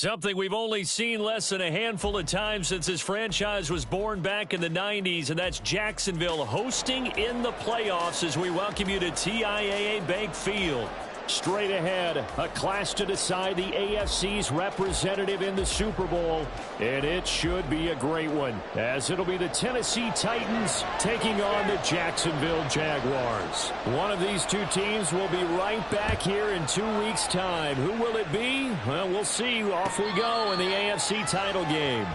Something we've only seen less than a handful of times since this franchise was born back in the 90s, and that's Jacksonville hosting in the playoffs as we welcome you to TIAA Bank Field. Straight ahead, a clash to decide the AFC's representative in the Super Bowl, and it should be a great one, as it'll be the Tennessee Titans taking on the Jacksonville Jaguars. One of these two teams will be right back here in 2 weeks' time. Who will it be? Well, we'll see. Off we go in the AFC title game.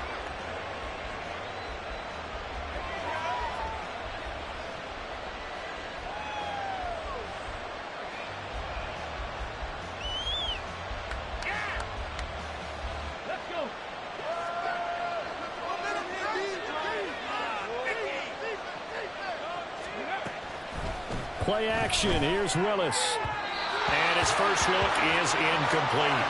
Play action. Here's Willis. And his first look is incomplete.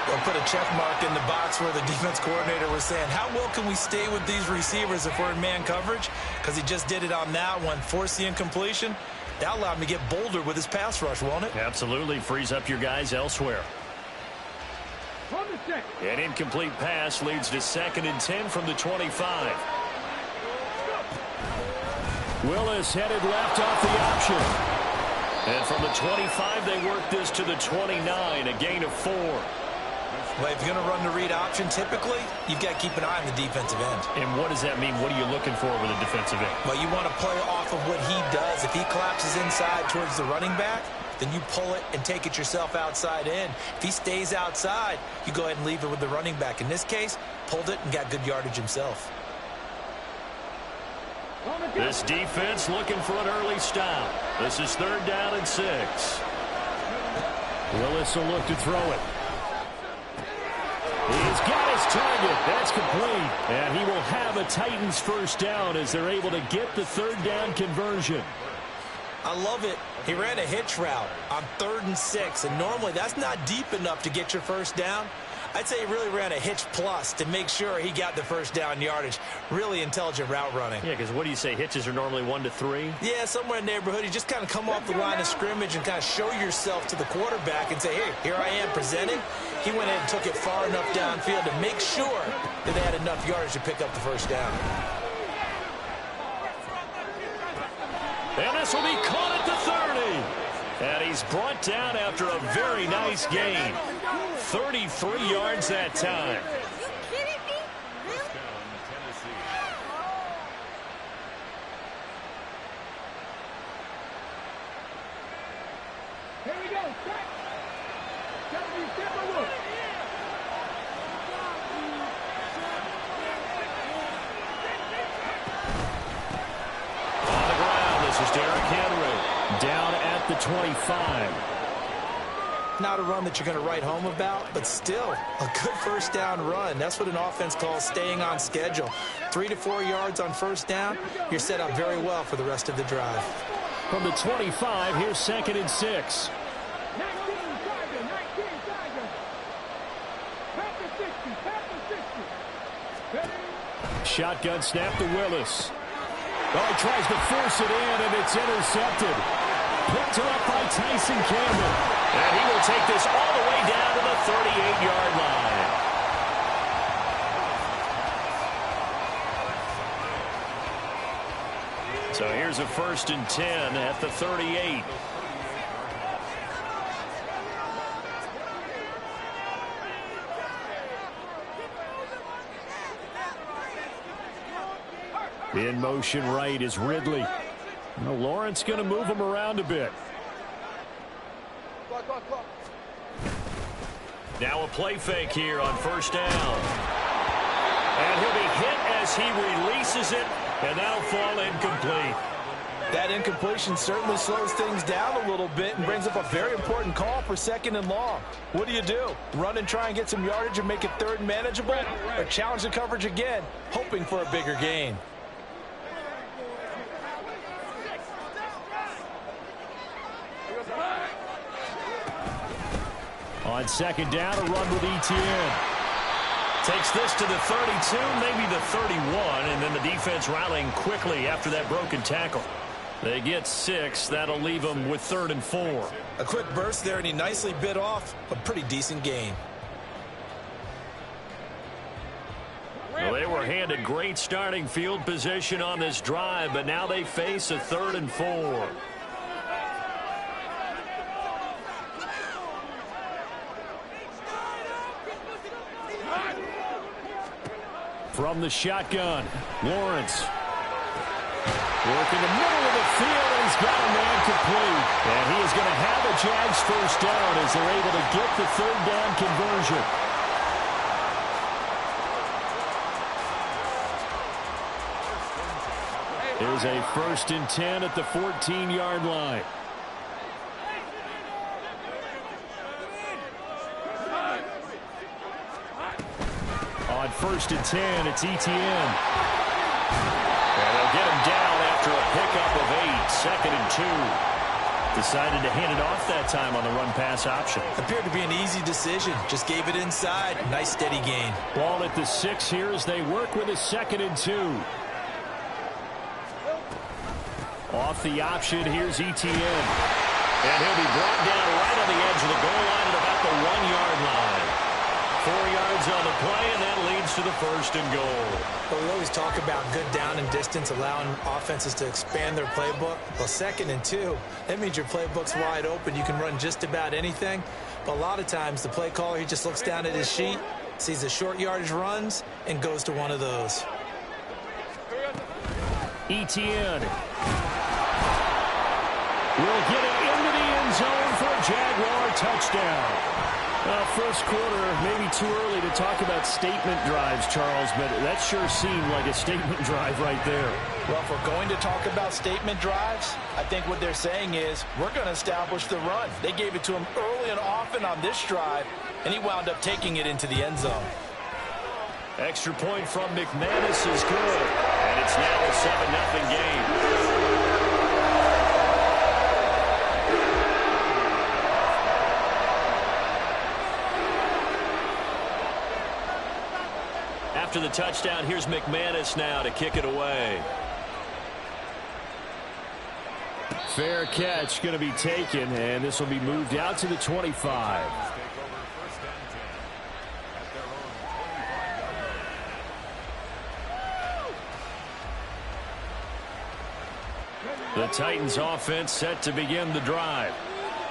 They'll put a check mark in the box where the defense coordinator was saying, how well can we stay with these receivers if we're in man coverage? Because he just did it on that one. Force the incompletion. That allowed him to get bolder with his pass rush, won't it? Absolutely. Frees up your guys elsewhere. An incomplete pass leads to 2nd and 10 from the 25. Willis headed left off the option. And from the 25, they work this to the 29, a gain of 4. Well, if you're going to run the read option, typically, you've got to keep an eye on the defensive end. And what does that mean? What are you looking for with a defensive end? Well, you want to play off of what he does. If he collapses inside towards the running back, then you pull it and take it yourself outside in. If he stays outside, you go ahead and leave it with the running back. In this case, pulled it and got good yardage himself. This defense looking for an early stop. This is 3rd down and 6. Willis will look to throw it. He's got his target. That's complete. And he will have a Titans first down as they're able to get the 3rd down conversion. I love it. He ran a hitch route on 3rd and 6. And normally that's not deep enough to get your first down. I'd say he really ran a hitch plus to make sure he got the first down yardage. Really intelligent route running. Yeah, because what do you say? Hitches are normally 1 to 3? Yeah, somewhere in the neighborhood. You just kind of come off the line of scrimmage and kind of show yourself to the quarterback and say, hey, here I am presenting. He went ahead and took it far enough downfield to make sure that they had enough yardage to pick up the first down. And this will be caught at the 30. And he's brought down after a very nice gain. 33 yards that time. Here we go. On the ground, this is Derrick Henry. Down at the 25. Not a run that you're going to write home about, but still a good first down run. That's what an offense calls staying on schedule. 3 to 4 yards on first down. You're set up very well for the rest of the drive. From the 25, here's 2nd and 6. Shotgun snap to Willis. Oh, he tries to force it in, and it's intercepted. Picked up by Tyson Campbell. And he will take this all the way down to the 38-yard line. So here's a 1st and 10 at the 38. In motion right is Ridley. Well, Lawrence going to move him around a bit. Now a play fake here on first down. And he'll be hit as he releases it, and that'll fall incomplete. That incompletion certainly slows things down a little bit and brings up a very important call for 2nd and long. What do? Run and try and get some yardage and make it 3rd and manageable? Or challenge the coverage again, hoping for a bigger gain? On 2nd down, a run with Etienne. Takes this to the 32, maybe the 31, and then the defense rallying quickly after that broken tackle. They get 6. That'll leave them with 3rd and 4. A quick burst there, and he nicely bit off a pretty decent gain. They were handed great starting field position on this drive, but now they face a 3rd and 4. From the shotgun, Lawrence. Working the middle of the field, and he's got a man complete. And he is going to have a Jags first down as they're able to get the 3rd down conversion. There's a 1st and 10 at the 14-yard line. On 1st and 10, it's Etienne. And they'll get him down after a pickup of 8. 2nd and 2. Decided to hand it off that time on the run-pass option. Appeared to be an easy decision. Just gave it inside. Nice steady gain. Ball at the 6 here as they work with a 2nd and 2. Off the option, here's Etienne. And he'll be brought down right on the edge of the goal line at about the 1-yard line. 4 yards on the play, and that leads to the 1st and goal. Well, we always talk about good down and distance, allowing offenses to expand their playbook. Well, 2nd and 2, that means your playbook's wide open. You can run just about anything. But a lot of times, the play caller, he just looks down at his sheet, sees the short yardage runs, and goes to one of those. Etienne will get it into the end zone for a Jaguar touchdown. First quarter, maybe too early to talk about statement drives, Charles, but that sure seemed like a statement drive right there. Well, if we're going to talk about statement drives, I think what they're saying is we're going to establish the run. They gave it to him early and often on this drive, and he wound up taking it into the end zone. Extra point from McManus is good, and it's now a 7-0 game. After the touchdown, here's McManus now to kick it away. Fair catch going to be taken, and this will be moved out to the 25. The Titans offense set to begin the drive.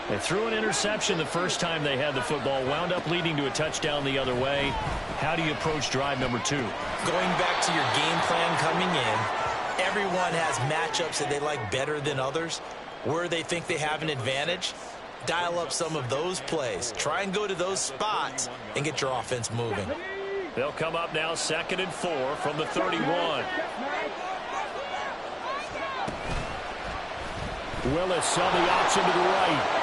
They threw an interception the first time they had the football, wound up leading to a touchdown the other way. How do you approach drive number 2? Going back to your game plan coming in, everyone has matchups that they like better than others. Where they think they have an advantage, dial up some of those plays. Try and go to those spots and get your offense moving. They'll come up now 2nd and 4 from the 31. Willis on the option to the right.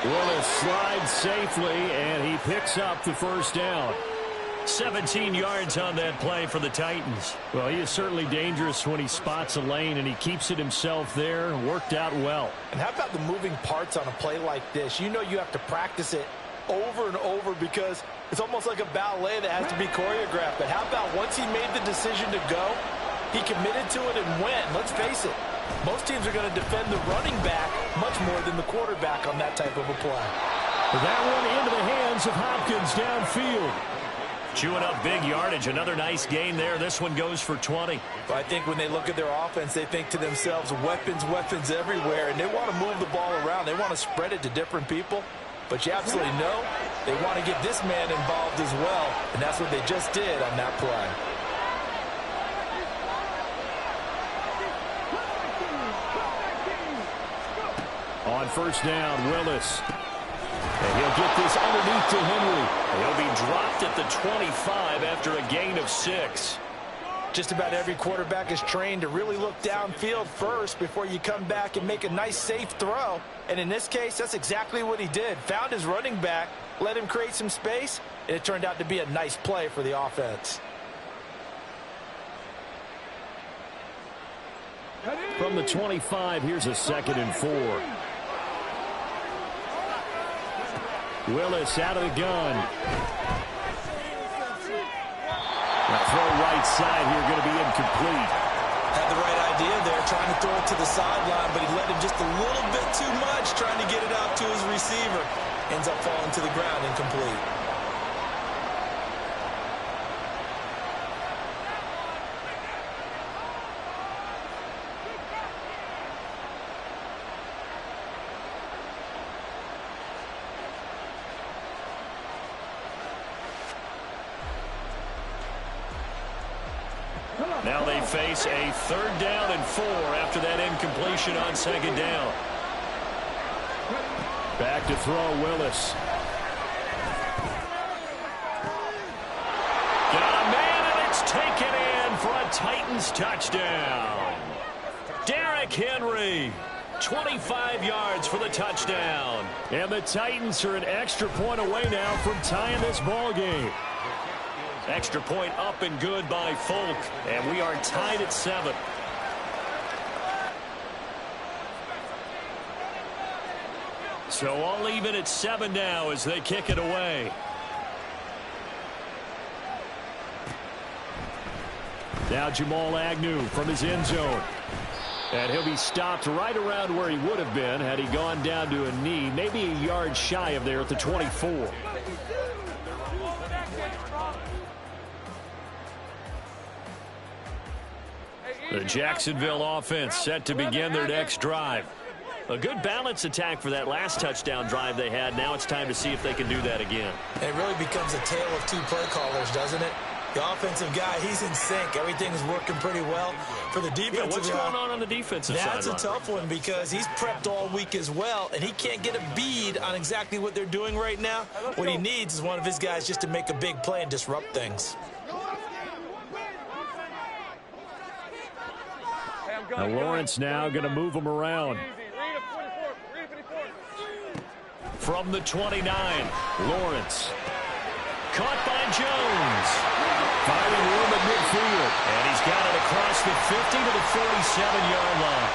Willis slides safely, and he picks up the first down. 17 yards on that play for the Titans. Well, he is certainly dangerous when he spots a lane, and he keeps it himself there. Worked out well. And how about the moving parts on a play like this? You know you have to practice it over and over because it's almost like a ballet that has to be choreographed. But how about once he made the decision to go, he committed to it and went. Let's face it. Most teams are going to defend the running back much more than the quarterback on that type of a play. That one into the hands of Hopkins downfield. Chewing up big yardage. Another nice gain there. This one goes for 20. But I think when they look at their offense, they think to themselves, weapons, weapons everywhere. And they want to move the ball around. They want to spread it to different people. But you absolutely know they want to get this man involved as well. And that's what they just did on that play. On first down, Willis. And he'll get this underneath to Henry. He'll be dropped at the 25 after a gain of 6. Just about every quarterback is trained to really look downfield first before you come back and make a nice, safe throw. And in this case, that's exactly what he did. Found his running back, let him create some space, and it turned out to be a nice play for the offense. From the 25, here's a 2nd and 4. Willis out of the gun. The throw right side here going to be incomplete. Had the right idea there, trying to throw it to the sideline, but he let him just a little bit too much, trying to get it out to his receiver. Ends up falling to the ground, incomplete. Now they face a 3rd down and 4 after that incompletion on 2nd down. Back to throw, Willis. Got a man, and it's taken in for a Titans touchdown. Derrick Henry, 25 yards for the touchdown. And the Titans are an extra point away now from tying this ball game. Extra point up and good by Folk, and we are tied at 7. So all even at 7 now as they kick it away. Now Jamal Agnew from his end zone. And he'll be stopped right around where he would have been had he gone down to a knee, maybe a yard shy of there at the 24. The Jacksonville offense set to begin their next drive. A good balance attack for that last touchdown drive they had. Now it's time to see if they can do that again. And it really becomes a tale of two play callers, doesn't it? The offensive guy, he's in sync. Everything's working pretty well. For the defensive what's going on the defensive side? That's a tough one because he's prepped all week as well, and he can't get a bead on exactly what they're doing right now. What he needs is one of his guys just to make a big play and disrupt things. Now Lawrence now going to move him around. From the 29, Lawrence. Caught by Jones. Finding room at midfield. And he's got it across the 50 to the 47-yard line.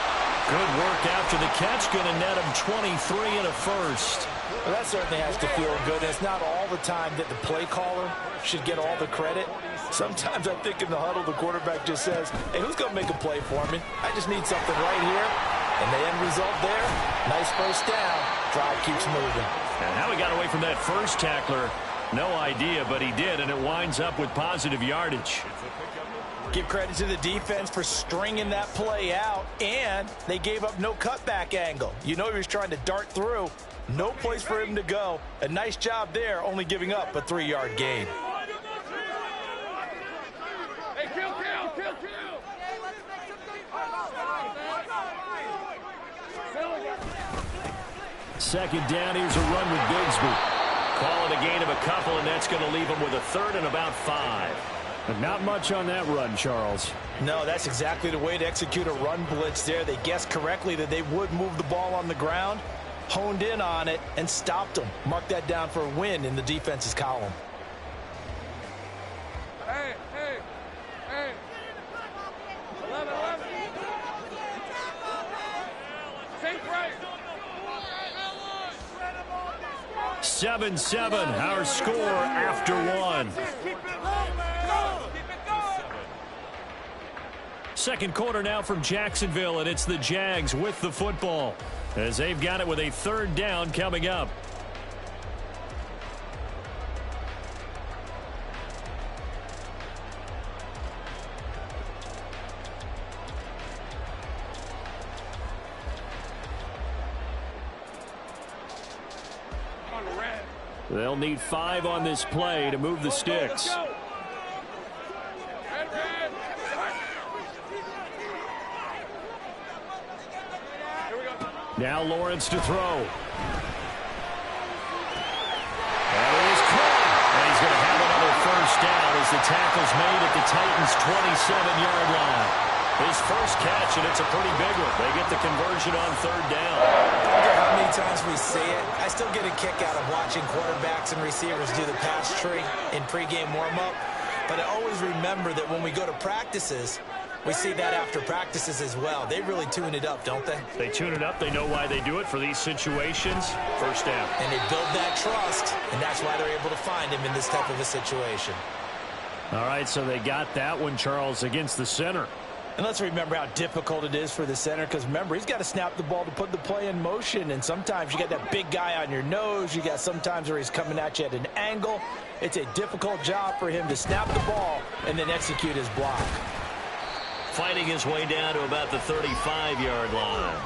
Good work after the catch. Going to net him 23 and a first. Well, that certainly has to feel good. It's not all the time that the play caller should get all the credit. Sometimes I think in the huddle, the quarterback just says, hey, who's going to make a play for me? I just need something right here. And the end result there, nice first down. Drive keeps moving. And how he got away from that first tackler, no idea, but he did, and it winds up with positive yardage. Give credit to the defense for stringing that play out, and they gave up no cutback angle. You know he was trying to dart through. No place for him to go. A nice job there, only giving up a 3-yard gain. Hey, kill. 2nd down, here's a run with Bigsby. Call it a gain of a couple, and that's going to leave him with a 3rd and about 5. But not much on that run, Charles. No, that's exactly the way to execute a run blitz there. They guessed correctly that they would move the ball on the ground, honed in on it, and stopped them. Mark that down for a win in the defense's column. Hey. 11. Take right. 7-7, our score after 1. Second quarter now from Jacksonville, and it's the Jags with the football as they've got it with a 3rd down coming up. They'll need 5 on this play to move the sticks. Now Lawrence to throw. And it is caught. And he's going to have another first down as the tackle's made at the Titans' 27-yard line. His first catch, and it's a pretty big one. They get the conversion on 3rd down. I don't care how many times we say it, I still get a kick out of watching quarterbacks and receivers do the pass tree in pregame warm-up. But I always remember that when we go to practices, we see that after practices as well. They really tune it up, don't they? They tune it up. They know why they do it for these situations. First down. And they build that trust, and that's why they're able to find him in this type of a situation. All right, so they got that one, Charles, against the center. And let's remember how difficult it is for the center, because remember, he's got to snap the ball to put the play in motion, and sometimes you got that big guy on your nose. You got sometimes where he's coming at you at an angle. It's a difficult job for him to snap the ball and then execute his block. Fighting his way down to about the 35-yard line.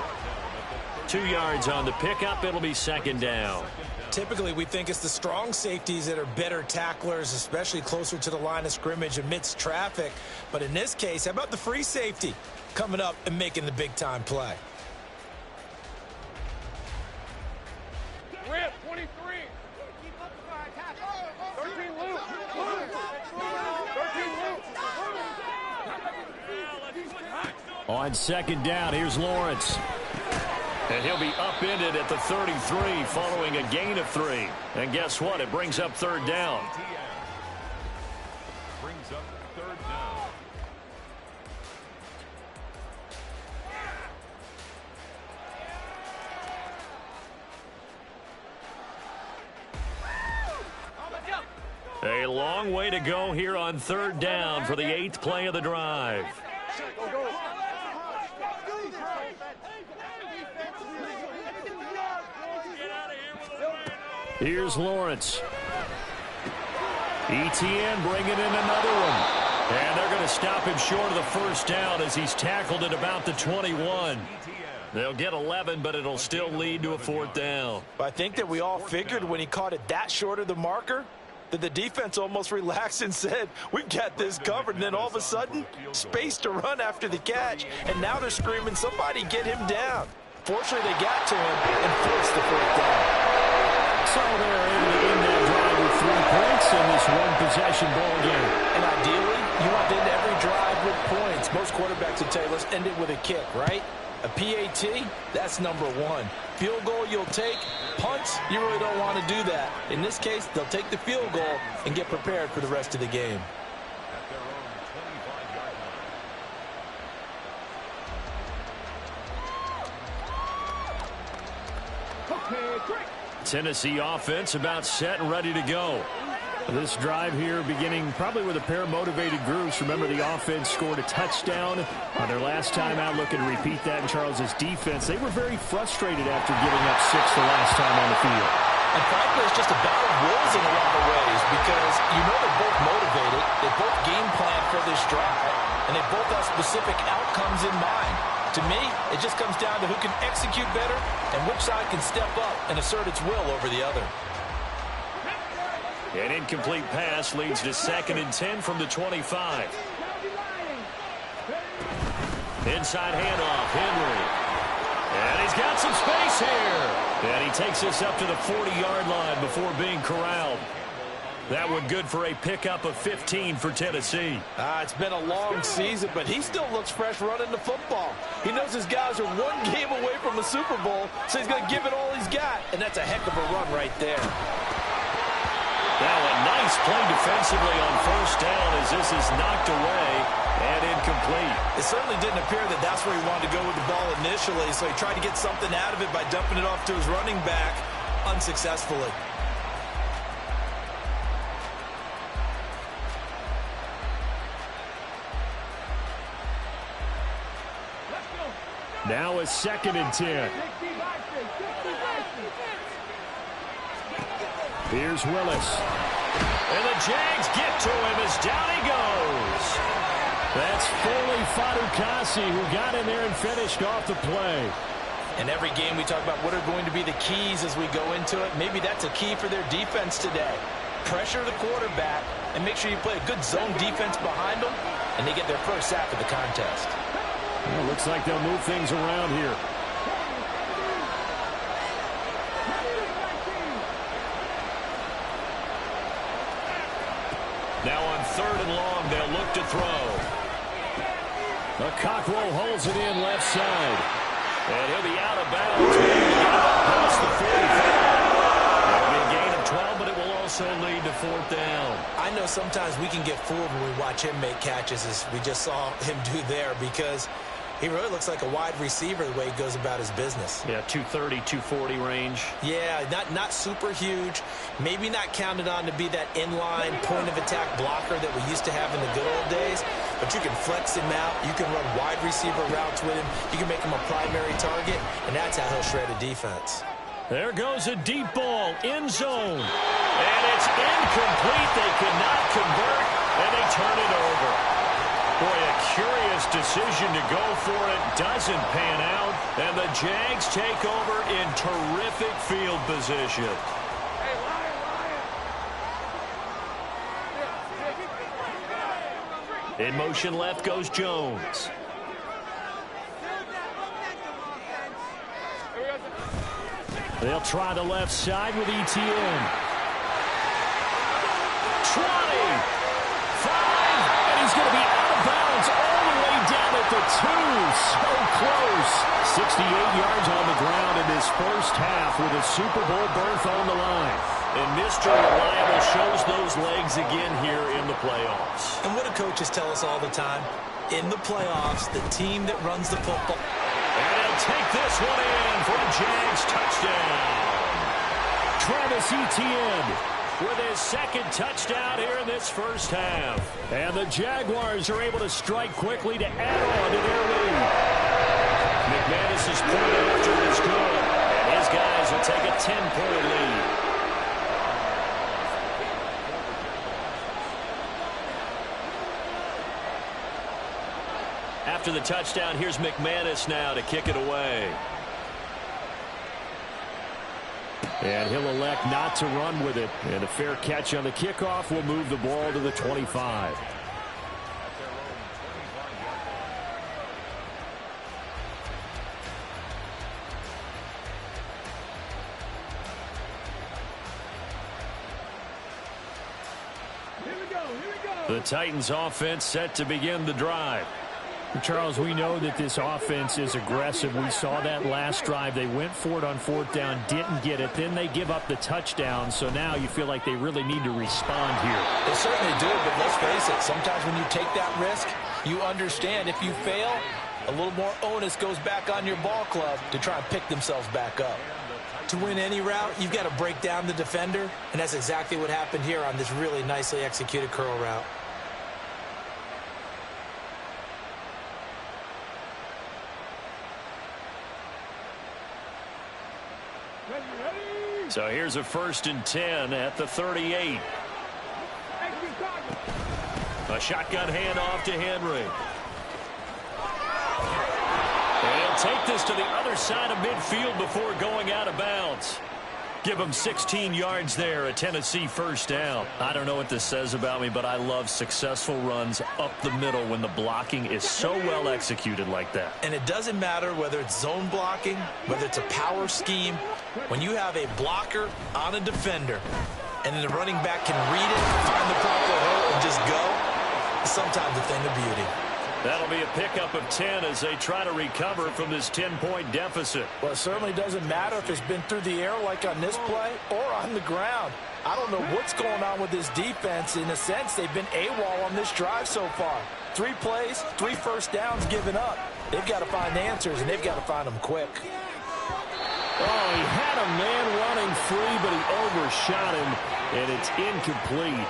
2 yards on the pickup. It'll be 2nd down. Typically, we think it's the strong safeties that are better tacklers, especially closer to the line of scrimmage amidst traffic. But in this case, how about the free safety coming up and making the big-time play? Rip, 23. 13 loop. 13 loop. On second down, here's Lawrence. And he'll be upended at the 33 following a gain of 3. And guess what? It brings up third down. Brings up third down. A long way to go here on third down for the 8th play of the drive. Here's Lawrence. ETN bringing in another one. And they're going to stop him short of the first down as he's tackled at about the 21. They'll get 11, but it'll still lead to a fourth down. I think that we all figured when he caught it that short of the marker that the defense almost relaxed and said, we've got this covered. And then all of a sudden, space to run after the catch. And now they're screaming, somebody get him down. Fortunately, they got to him and forced the fourth down. So they're able to end that drive with 3 points in this one-possession ball game. And ideally, you want to end every drive with points. Most quarterbacks would tell you, let's end it with a kick, right? A PAT, that's number 1. Field goal you'll take. Punts, you really don't want to do that. In this case, they'll take the field goal and get prepared for the rest of the game. At their own 25-yard line. Okay, great. Tennessee offense about set and ready to go. This drive here beginning probably with a pair of motivated groups. Remember, the offense scored a touchdown on their last time out. Looking to repeat that in Charles's defense. They were very frustrated after giving up 6 the last time on the field. And frankly, it's just a battle of wills in a lot of ways because you know they're both motivated. They both game plan for this drive, and they both have specific outcomes in mind. To me, it just comes down to who can execute better and which side can step up and assert its will over the other. An incomplete pass leads to 2nd and 10 from the 25. Inside handoff, Henry. And he's got some space here. And he takes this up to the 40-yard line before being corralled. That one good for a pickup of 15 for Tennessee. It's been a long season, but he still looks fresh running the football. He knows his guys are 1 game away from the Super Bowl, so he's going to give it all he's got. And that's a heck of a run right there. Now a nice play defensively on first down as this is knocked away and incomplete. It certainly didn't appear that that's where he wanted to go with the ball initially, so he tried to get something out of it by dumping it off to his running back unsuccessfully. Now a 2nd and 10. Here's Willis. And the Jags get to him as down he goes. That's Foley Fadukasi who got in there and finished off the play. In every game we talk about what are going to be the keys as we go into it. Maybe that's a key for their defense today. Pressure the quarterback and make sure you play a good zone defense behind them, and they get their first sack of the contest. Well, looks like they'll move things around here. Now on 3rd and long, they'll look to throw. The Cockrell holds it in left side. And he'll be out of bounds. Past the 45. That'll be a gain of 12, but it will also lead to 4th down. I know sometimes we can get fooled when we watch him make catches, as we just saw him do there, because he really looks like a wide receiver the way he goes about his business. Yeah, 230, 240 range. Yeah, not super huge. Maybe not counted on to be that inline point-of-attack blocker that we used to have in the good old days. But you can flex him out. You can run wide receiver routes with him. You can make him a primary target, and that's how he'll shred a defense. There goes a deep ball, end zone. And it's incomplete. They could not convert, and they turn it over. Boy, a curious decision to go for it. Doesn't pan out. And the Jags take over in terrific field position. In motion left goes Jones. They'll try the left side with ETN. 20, 5, and he's going to be out of bounds all the way down at the 2. So close. 68 yards on the ground in this first half with a Super Bowl berth on the line. And Mr. Reliable shows those legs again here in the playoffs. And what do coaches tell us all the time? In the playoffs, the team that runs the football. And he'll take this one in for a Jags touchdown. Travis Etienne with his second touchdown here in this first half. And the Jaguars are able to strike quickly to add on to their lead. McManus's point after is good. And his guys will take a 10-point lead. After the touchdown, here's McManus now to kick it away. And he'll elect not to run with it. And a fair catch on the kickoff will move the ball to the 25. The Titans offense set to begin the drive. Charles, we know that this offense is aggressive. We saw that last drive. They went for it on 4th down, didn't get it. Then they give up the touchdown. So now you feel like they really need to respond here. They certainly do, but let's face it. Sometimes when you take that risk, you understand if you fail, a little more onus goes back on your ball club to try and pick themselves back up. To win any route, you've got to break down the defender, and that's exactly what happened here on this really nicely executed curl route. So here's a 1st and 10 at the 38. A shotgun handoff to Henry. And he'll take this to the other side of midfield before going out of bounds. Give him 16 yards there, a Tennessee 1st down. I don't know what this says about me, but I love successful runs up the middle when the blocking is so well executed like that. And it doesn't matter whether it's zone blocking, whether it's a power scheme. When you have a blocker on a defender, and then the running back can read it, find the proper hole, and just go, it's sometimes a thing of beauty. That'll be a pickup of 10 as they try to recover from this 10-point deficit. Well, it certainly doesn't matter if it's been through the air like on this play or on the ground. I don't know what's going on with this defense. In a sense, they've been AWOL on this drive so far. 3 plays, 3 first downs given up. They've got to find answers, and they've got to find them quick. Oh, he had a man running free, but he overshot him, and it's incomplete.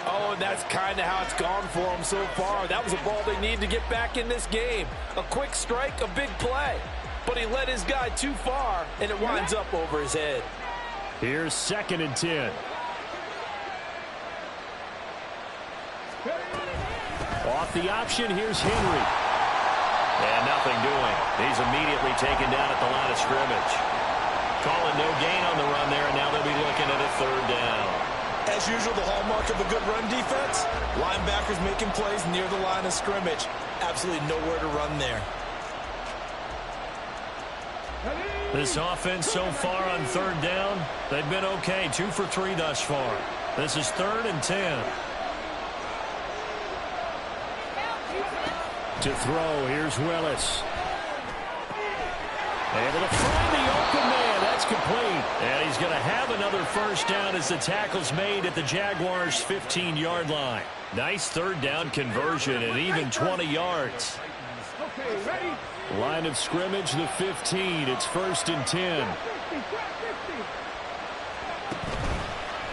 Oh, and that's kind of how it's gone for them so far. That was a ball they need to get back in this game. A quick strike, a big play. But he led his guy too far, and it winds up over his head. Here's 2nd and 10. Off the option, here's Henry. And nothing doing. He's immediately taken down at the line of scrimmage. Calling no gain on the run there, and now they'll be looking at a 3rd down. As usual, the hallmark of a good run defense, linebackers making plays near the line of scrimmage. Absolutely nowhere to run there. This offense so far on 3rd down, they've been okay. 2 for 3 thus far. This is 3rd and 10. To throw, here's Willis. Able to find the open man. That's complete. And he's going to have another 1st down as the tackle's made at the Jaguars' 15-yard line. Nice 3rd down conversion and even 20 yards. Line of scrimmage, the 15. It's 1st and 10.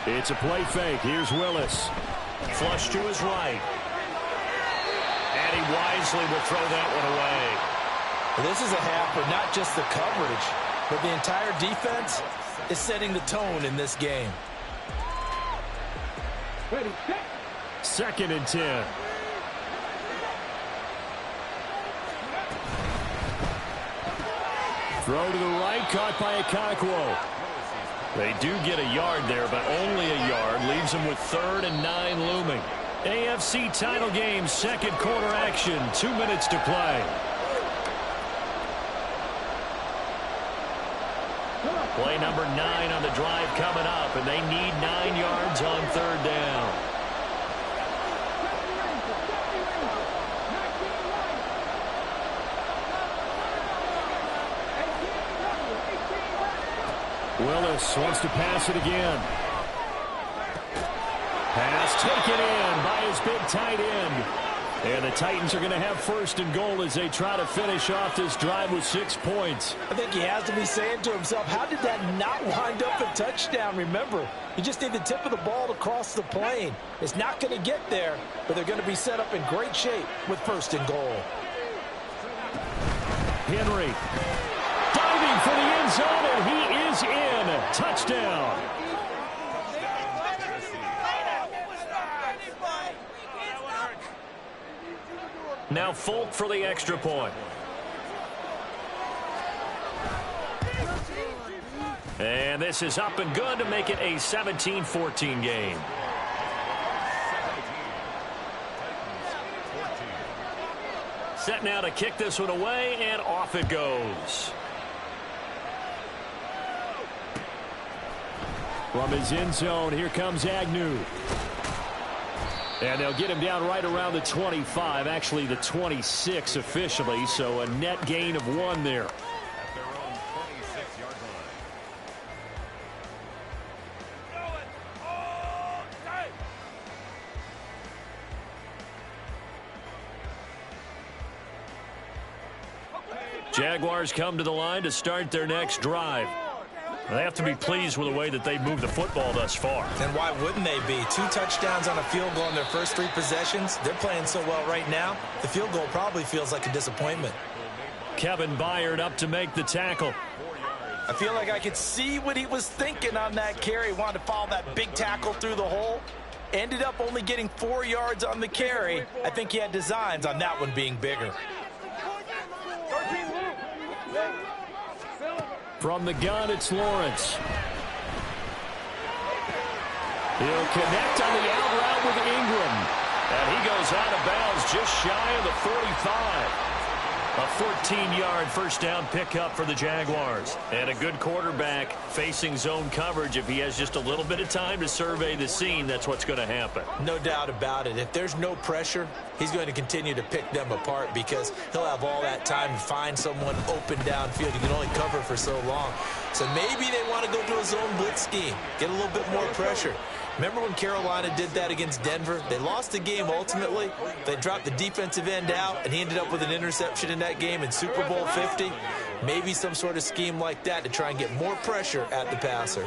It's a play fake. Here's Willis. Flush to his right. And he wisely will throw that one away. This is a half where not just the coverage, but the entire defense is setting the tone in this game. 2nd and 10. Throw to the right, caught by Okonkwo. They do get a yard there, but only a yard. Leaves them with 3rd and 9 looming. AFC title game, second quarter action, 2 minutes to play. Play number 9 on the drive coming up, and they need 9 yards on third down. Willis wants to pass it again. Pass taken in by his big tight end. And the Titans are going to have first and goal as they try to finish off this drive with 6 points. I think he has to be saying to himself, how did that not wind up a touchdown? Remember, you just need the tip of the ball to cross the plane. It's not going to get there, but they're going to be set up in great shape with first and goal. Henry diving for the end zone, and he is in. Touchdown. Now Folk for the extra point. And this is up and good to make it a 17-14 game. Set now to kick this one away, and off it goes. From his end zone, here comes Agnew. And they'll get him down right around the 25, actually the 26 officially, so a net gain of 1 there. At their own 26-yard line. Jaguars come to the line to start their next drive. They have to be pleased with the way that they've moved the football thus far. And why wouldn't they be? 2 touchdowns on a field goal in their first 3 possessions. They're playing so well right now, the field goal probably feels like a disappointment. Kevin Byard up to make the tackle. I feel like I could see what he was thinking on that carry. Wanted to follow that big tackle through the hole. Ended up only getting 4 yards on the carry. I think he had designs on that one being bigger. From the gun, it's Lawrence. He'll connect on the out route with Ingram. And he goes out of bounds just shy of the 45. A 14-yard first down pickup for the Jaguars. And a good quarterback facing zone coverage. If he has just a little bit of time to survey the scene, that's what's going to happen. No doubt about it. If there's no pressure, he's going to continue to pick them apart because he'll have all that time to find someone open downfield. You can only cover for so long. So maybe they want to go to a zone blitz scheme, get a little bit more pressure. Remember when Carolina did that against Denver? They lost the game ultimately. They dropped the defensive end out, and he ended up with an interception in that game in Super Bowl 50. Maybe some sort of scheme like that to try and get more pressure at the passer.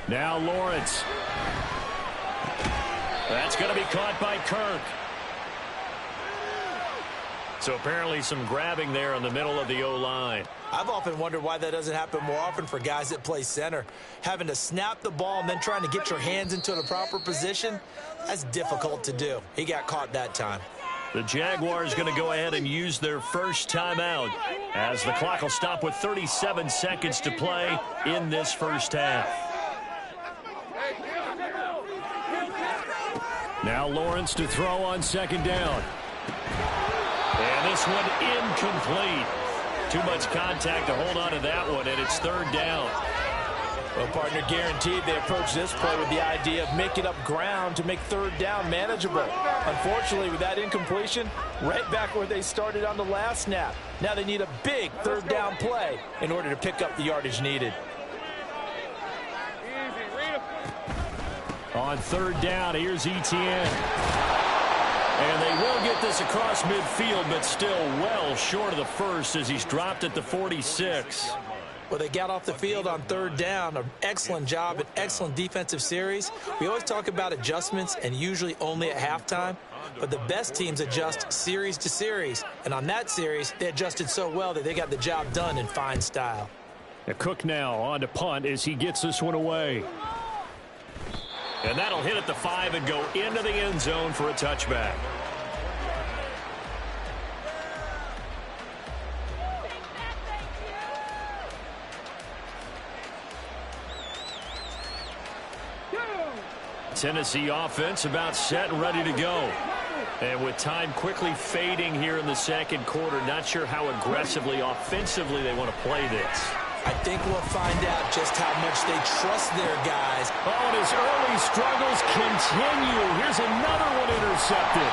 Now Lawrence. That's going to be caught by Kirk. So apparently some grabbing there in the middle of the O-line. I've often wondered why that doesn't happen more often for guys that play center. Having to snap the ball and then trying to get your hands into the proper position, that's difficult to do. He got caught that time. The Jaguars going to go ahead and use their first timeout as the clock will stop with 37 seconds to play in this first half. Now Lawrence to throw on second down. And this one incomplete. Too much contact to hold on to that one, and it's third down. Well, partner, guaranteed they approach this play with the idea of making up ground to make third down manageable. Unfortunately, with that incompletion, right back where they started on the last snap. Now they need a big third down play in order to pick up the yardage needed. On third down, here's Etienne. And they will get this across midfield, but still well short of the first as he's dropped at the 46. Well, they got off the field on third down. An excellent job, an excellent defensive series. We always talk about adjustments and usually only at halftime, but the best teams adjust series to series. And on that series, they adjusted so well that they got the job done in fine style. Cook now on to punt as he gets this one away. And that'll hit at the 5 and go into the end zone for a touchback. Tennessee offense about set and ready to go. And with time quickly fading here in the second quarter, not sure how aggressively, offensively they want to play this. I think we'll find out just how much they trust their guys. Oh, and his early struggles continue. Here's another one intercepted.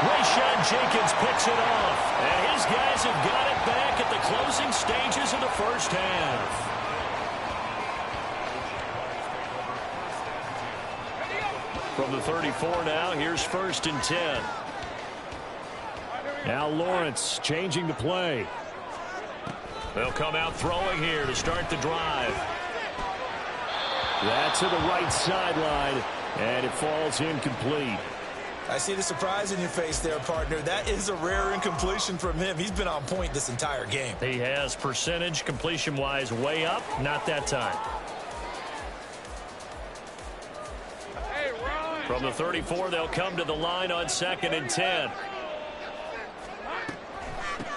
Rayshon Jenkins picks it off. And his guys have got it back at the closing stages of the first half. From the 34 now, here's 1st and 10. Now Lawrence changing the play. They'll come out throwing here to start the drive. That's to the right sideline, and it falls incomplete. I see the surprise in your face there, partner. That is a rare incompletion from him. He's been on point this entire game. He has percentage completion-wise way up, not that time. From the 34, they'll come to the line on 2nd and 10.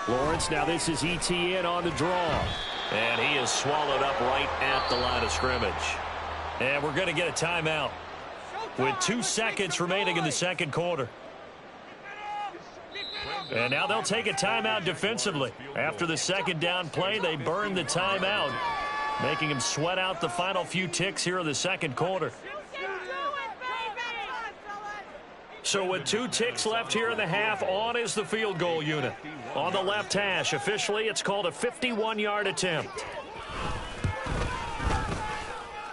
Lawrence, now this is ETN on the draw. And he is swallowed up right at the line of scrimmage. And we're going to get a timeout with 2 seconds remaining in the second quarter. And now they'll take a timeout defensively. After the second down play, they burn the timeout, making him sweat out the final few ticks here in the second quarter. So with 2 ticks left here in the half, on is the field goal unit. On the left hash, officially, it's called a 51-yard attempt.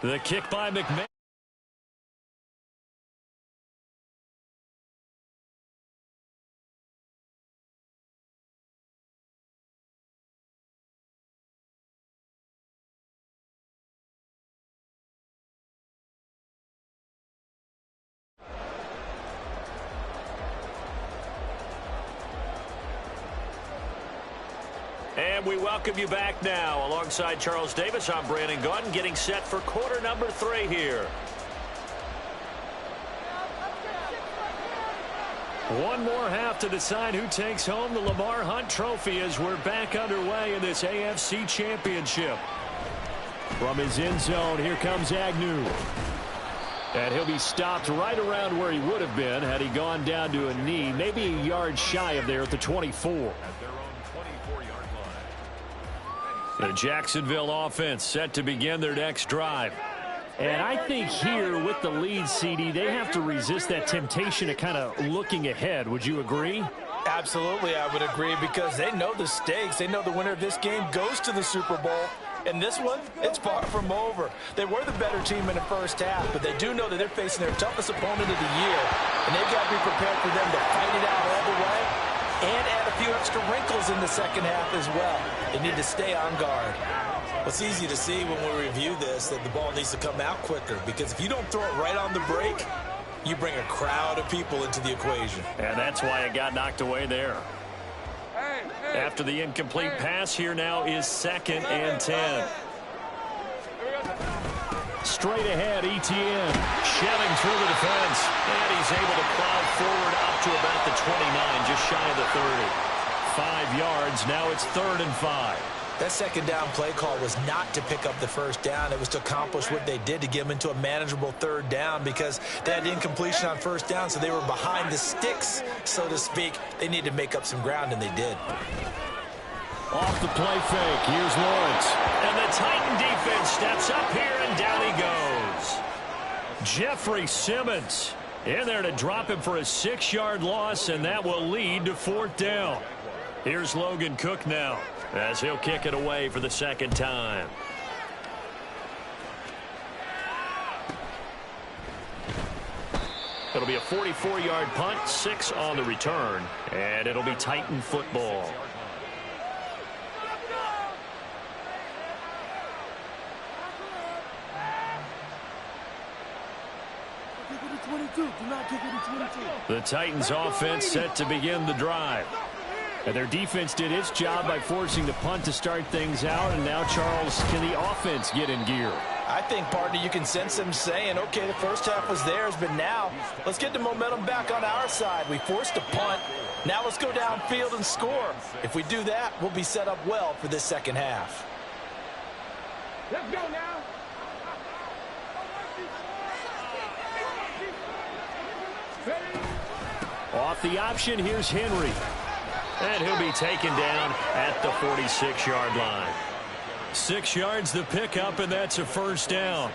The kick by McMahon. And we welcome you back now. Alongside Charles Davis, I'm Brandon Gaudin, getting set for quarter number 3 here. One more half to decide who takes home the Lamar Hunt Trophy as we're back underway in this AFC Championship. From his end zone, here comes Agnew. And he'll be stopped right around where he would have been had he gone down to a knee, maybe a yard shy of there at the 24. The Jacksonville offense set to begin their next drive. And I think here with the lead, CD, they have to resist that temptation of kind of looking ahead. Would you agree? Absolutely, I would agree, because they know the stakes. They know the winner of this game goes to the Super Bowl. And this one, it's far from over. They were the better team in the first half, but they do know that they're facing their toughest opponent of the year. And they've got to be prepared for them to fight it out all the way and add a few extra wrinkles in the second half as well. They need to stay on guard. Well, it's easy to see when we review this that the ball needs to come out quicker, because if you don't throw it right on the break, you bring a crowd of people into the equation. And that's why it got knocked away there. After the incomplete pass, here now is 2nd and 10. Straight ahead, ETN. Shelling through the defense. And he's able to plow forward up to about the 29, just shy of the 30. 5 yards. Now it's 3rd and 5. That second down play call was not to pick up the first down. It was to accomplish what they did, to get them into a manageable 3rd down, because they had incompletion on first down, so they were behind the sticks, so to speak. They needed to make up some ground, and they did. Off the play fake. Here's Lawrence. And the Titan defense steps up here, and down he goes. Jeffrey Simmons in there to drop him for a 6-yard loss, and that will lead to 4th down. Here's Logan Cook now, as he'll kick it away for the second time. It'll be a 44-yard punt, 6 on the return, and it'll be Titan football. The Titans offense set to begin the drive. And their defense did its job by forcing the punt to start things out. And now, Charles, can the offense get in gear? I think, partner, you can sense them saying, okay, the first half was theirs, but now let's get the momentum back on our side. We forced a punt. Now let's go downfield and score. If we do that, we'll be set up well for this second half. Let's go now. Off the option, here's Henry. And he'll be taken down at the 46-yard line. 6 yards the pickup, and that's a first down.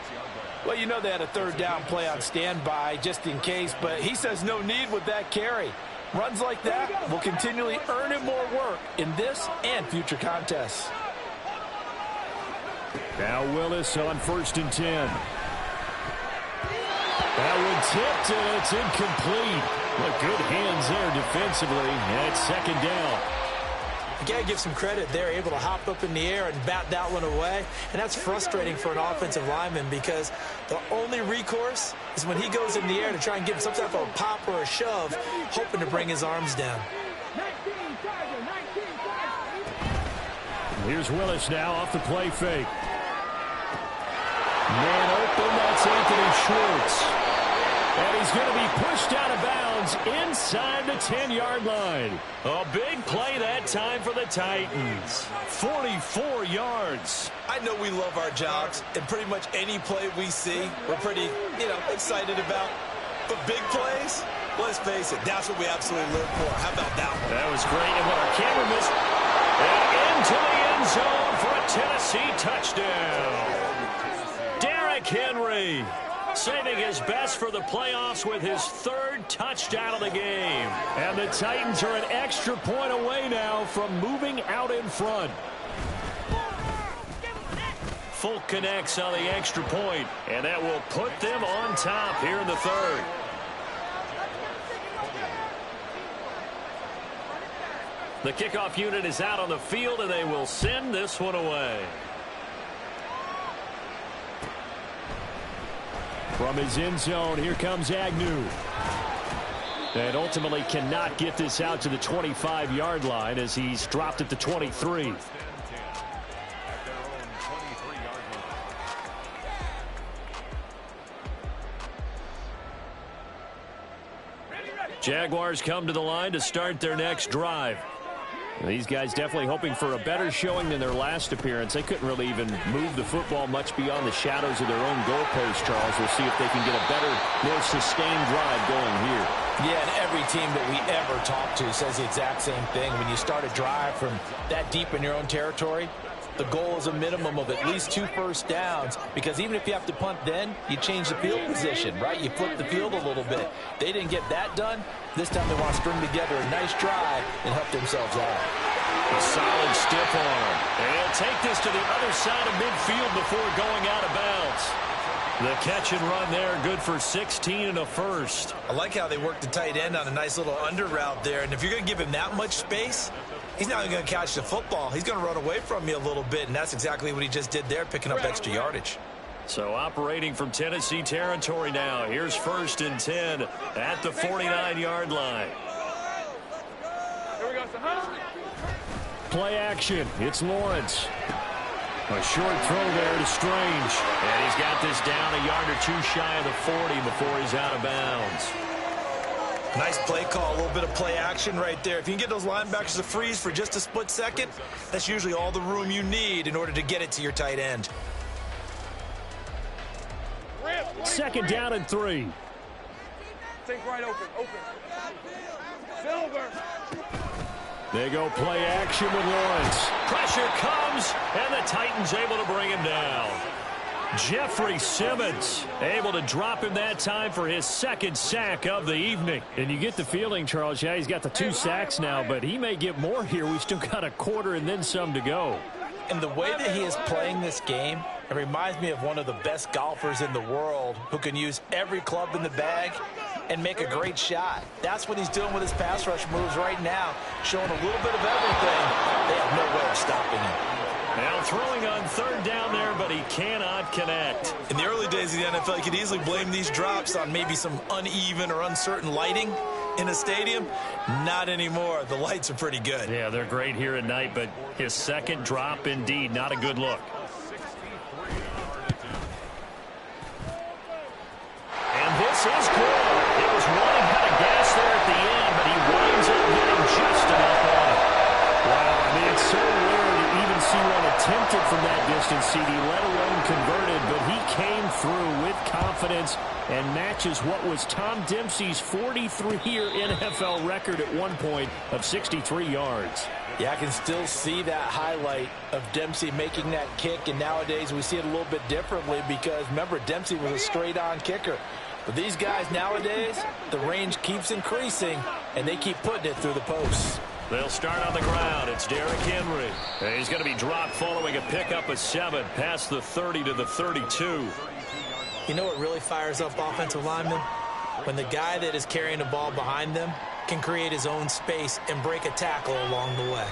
Well, you know they had a third down play on standby just in case, but he says no need with that carry. Runs like that will continually earn him more work in this and future contests. Now Willis on 1st and 10. That one tipped, and it's incomplete. But good hands there defensively, and it's 2nd down. You got to give some credit. They're able to hop up in the air and bat that one away. And that's frustrating for an offensive lineman because the only recourse is when he goes in the air to try and give some type of a pop or a shove, hoping to bring his arms down. Here's Willis now off the play fake. Man open, that's Anthony Schwartz. And he's going to be pushed out of bounds inside the 10-yard line. A big play that time for the Titans. 44 yards. I know we love our jobs, and pretty much any play we see, we're pretty, excited about. But big plays, let's face it, that's what we absolutely live for. How about that one? That was great. And what our camera missed, and into the end zone for a Tennessee touchdown. Derrick Henry saving his best for the playoffs with his 3rd touchdown of the game. And the Titans are an extra point away now from moving out in front. Folk connects on the extra point, and that will put them on top here in the 3rd. The kickoff unit is out on the field, and they will send this one away. From his end zone, here comes Agnew. And ultimately cannot get this out to the 25-yard line as he's dropped at the 23. Jaguars come to the line to start their next drive. These guys definitely hoping for a better showing than their last appearance. They couldn't really even move the football much beyond the shadows of their own goalpost, Charles. We'll see if they can get a better, more sustained drive going here. Yeah, and every team that we ever talk to says the exact same thing. When you start a drive from that deep in your own territory, the goal is a minimum of at least 2 first downs, because even if you have to punt then, you change the field position, right? You flip the field a little bit. They didn't get that done. This time they want to string together a nice drive and help themselves out. A solid stiff arm. And he'll take this to the other side of midfield before going out of bounds. The catch and run there, good for 16 and a first. I like how they work the tight end on a nice little under route there. And if you're going to give him that much space, he's not even going to catch the football. He's going to run away from you a little bit, and that's exactly what he just did there, picking up extra yardage. So operating from Tennessee territory now. Here's 1st and 10 at the 49-yard line. Here we go, Play action. It's Lawrence. A short throw there to Strange. And he's got this down a yard or 2 shy of the 40 before he's out of bounds. Nice play call, a little bit of play action right there. If you can get those linebackers to freeze for just a split second, that's usually all the room you need in order to get it to your tight end. 2nd down and 3. Take right open. Silver. They go play action with Lawrence. Pressure comes, and the Titans able to bring him down. Jeffrey Simmons able to drop him that time for his 2nd sack of the evening. And you get the feeling, Charles, yeah, he's got the 2 sacks now, but he may get more here. We've still got a quarter and then some to go. And the way that he is playing this game, it reminds me of one of the best golfers in the world who can use every club in the bag and make a great shot. That's what he's doing with his pass rush moves right now, showing a little bit of everything. They have no way of stopping him. Now throwing on 3rd down there, but he cannot connect. In the early days of the NFL, you could easily blame these drops on maybe some uneven or uncertain lighting in a stadium. Not anymore. The lights are pretty good. Yeah, they're great here at night, but his 2nd drop, indeed, not a good look. And this is good. It was running out of gas there at the end, but he winds up getting just enough on it. Wow, I mean, it's so rare to even see one attempted from that distance, CD, let alone converted, but he came through with confidence and matches what was Tom Dempsey's 43-year NFL record at one point of 63 yards. Yeah, I can still see that highlight of Dempsey making that kick, and nowadays we see it a little bit differently because, remember, Dempsey was a straight-on kicker. But these guys nowadays, the range keeps increasing, and they keep putting it through the posts. They'll start on the ground. It's Derrick Henry. And he's going to be dropped following a pickup of 7 past the 30 to the 32. You know what really fires up offensive linemen? When the guy that is carrying the ball behind them can create his own space and break a tackle along the way.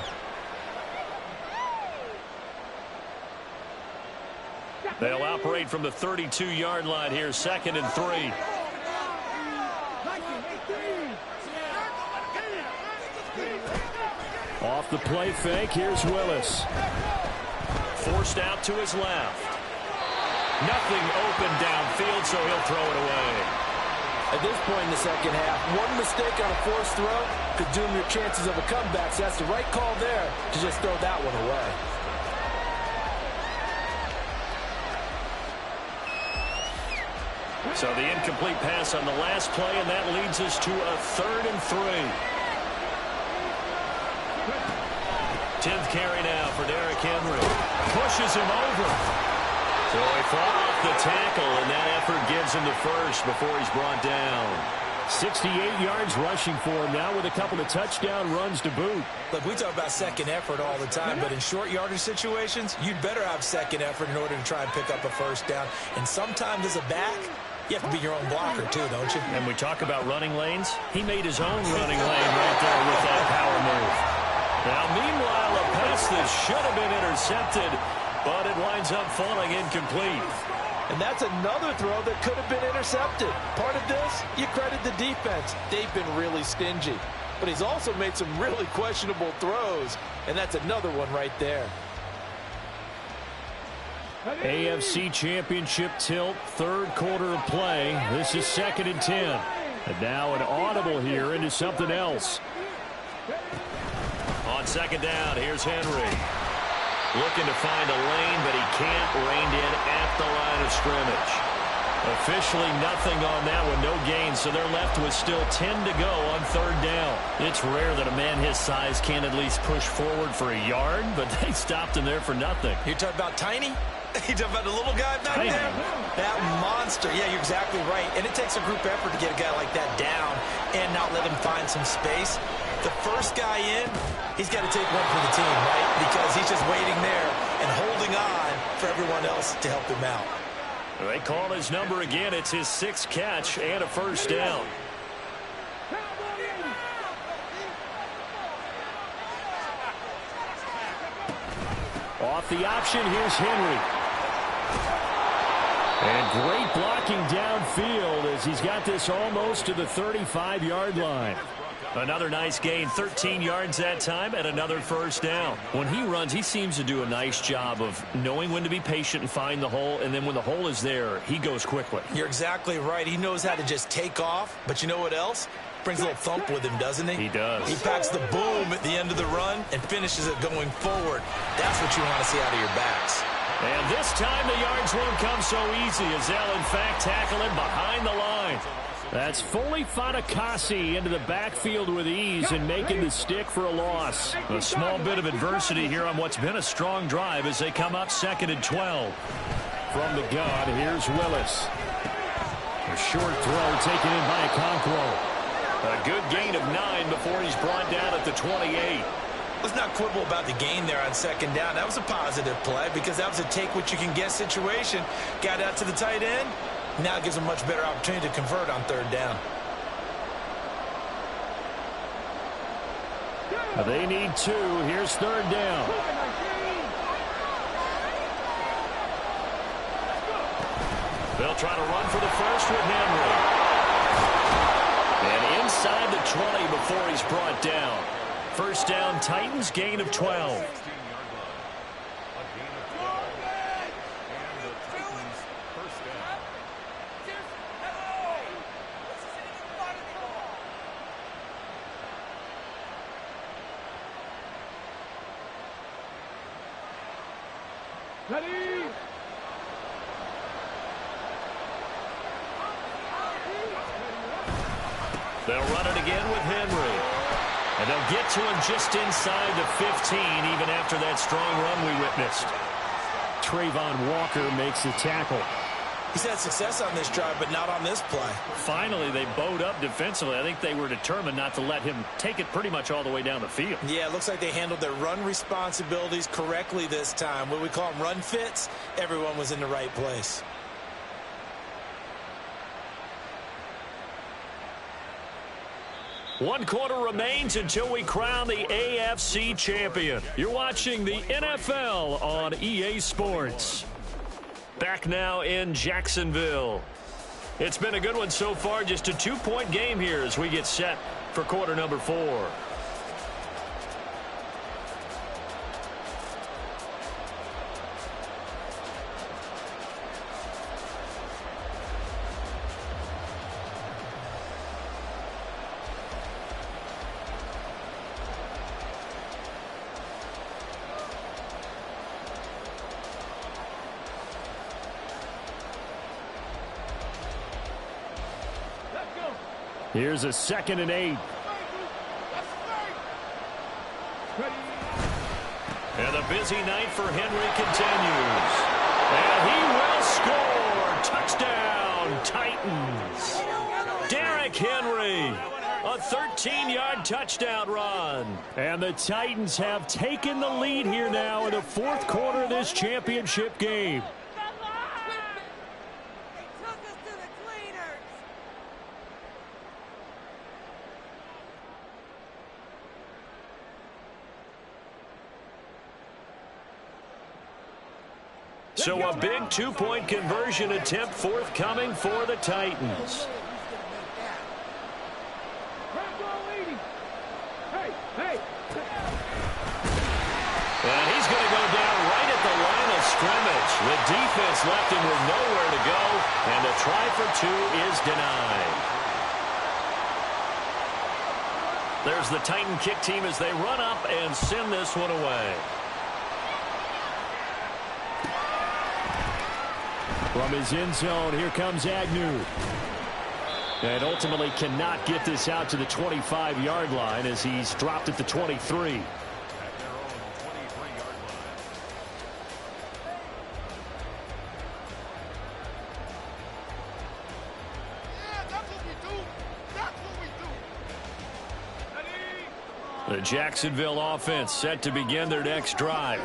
They'll operate from the 32-yard line here, 2nd and 3. Off the play fake, here's Willis. Forced out to his left. Nothing open downfield, so he'll throw it away. At this point in the second half, one mistake on a forced throw could doom your chances of a comeback, so that's the right call there to just throw that one away. So the incomplete pass on the last play, and that leads us to a 3rd and 3. 10th carry now for Derrick Henry. Pushes him over. So he fought off the tackle, and that effort gives him the first before he's brought down. 68 yards rushing for him now with a couple of touchdown runs to boot. Look, we talk about second effort all the time, but in short yardage situations, you'd better have second effort in order to try and pick up a first down. And sometimes as a back, you have to be your own blocker too, don't you? And we talk about running lanes. He made his own running lane right there with that power move. Now, meanwhile, a pass that should have been intercepted, but it winds up falling incomplete. And that's another throw that could have been intercepted. Part of this, you credit the defense. They've been really stingy. But he's also made some really questionable throws, and that's another one right there. AFC Championship tilt, 3rd quarter of play. This is 2nd and 10. And now an audible here into something else. On 2nd down, here's Henry. Looking to find a lane, but he can't. Reined in at the line of scrimmage. Officially nothing on that one, no gain, so they're left with still 10 to go on 3rd down. It's rare that a man his size can at least push forward for a yard, but they stopped him there for nothing. You're talking about tiny? You talking about the little guy back there? That monster. Yeah, you're exactly right. And it takes a group effort to get a guy like that down and not let him find some space. The first guy in, he's got to take one for the team, right? Because he's just waiting there and holding on for everyone else to help him out. They call his number again. It's his 6th catch and a first down. Off the option, here's Henry. And great blocking downfield as he's got this almost to the 35-yard line. Another nice gain, 13 yards that time, and another first down. When he runs, he seems to do a nice job of knowing when to be patient and find the hole, and then when the hole is there, he goes quickly. You're exactly right. He knows how to just take off, but you know what else? Brings a little thump with him, doesn't he? He does. He packs the boom at the end of the run and finishes it going forward. That's what you want to see out of your backs. And this time the yards won't come so easy as they'll, in fact, tackle him behind the line. That's Foley Fatukasi into the backfield with ease and making the stick for a loss. A small bit of adversity here on what's been a strong drive as they come up 2nd and 12. From the gun, here's Willis. A short throw taken in by Okonkwo. A good gain of 9 before he's brought down at the 28. Let's not quibble about the gain there on 2nd down. That was a positive play because that was a take-what-you-can-get situation. Got out to the tight end. Now it gives them a much better opportunity to convert on 3rd down. They need 2. Here's 3rd down. They'll try to run for the first with Henry. And inside the 20 before he's brought down. First down, Titans, gain of 12. They'll run it again with Henry. And they'll get to him just inside the 15, even after that strong run we witnessed. Trayvon Walker makes the tackle. He's had success on this drive, but not on this play. Finally, they bowed up defensively. I think they were determined not to let him take it pretty much all the way down the field. Yeah, it looks like they handled their run responsibilities correctly this time. What we call them run fits, everyone was in the right place. One quarter remains until we crown the AFC champion. You're watching the NFL on EA Sports. Back now in Jacksonville. It's been a good one so far. Just a 2-point game here as we get set for quarter number 4. Here's a 2nd and 8. And the busy night for Henry continues. And he will score. Touchdown, Titans. Derrick Henry, a 13-yard touchdown run. And the Titans have taken the lead here now in the 4th quarter of this championship game. So a big 2-point conversion attempt forthcoming for the Titans. And he's going to go down right at the line of scrimmage. The defense left him with nowhere to go, and the try for 2 is denied. There's the Titan kick team as they run up and send this one away. From his end zone, here comes Agnew. And ultimately cannot get this out to the 25-yard line as he's dropped at the 23. The Jacksonville offense set to begin their next drive.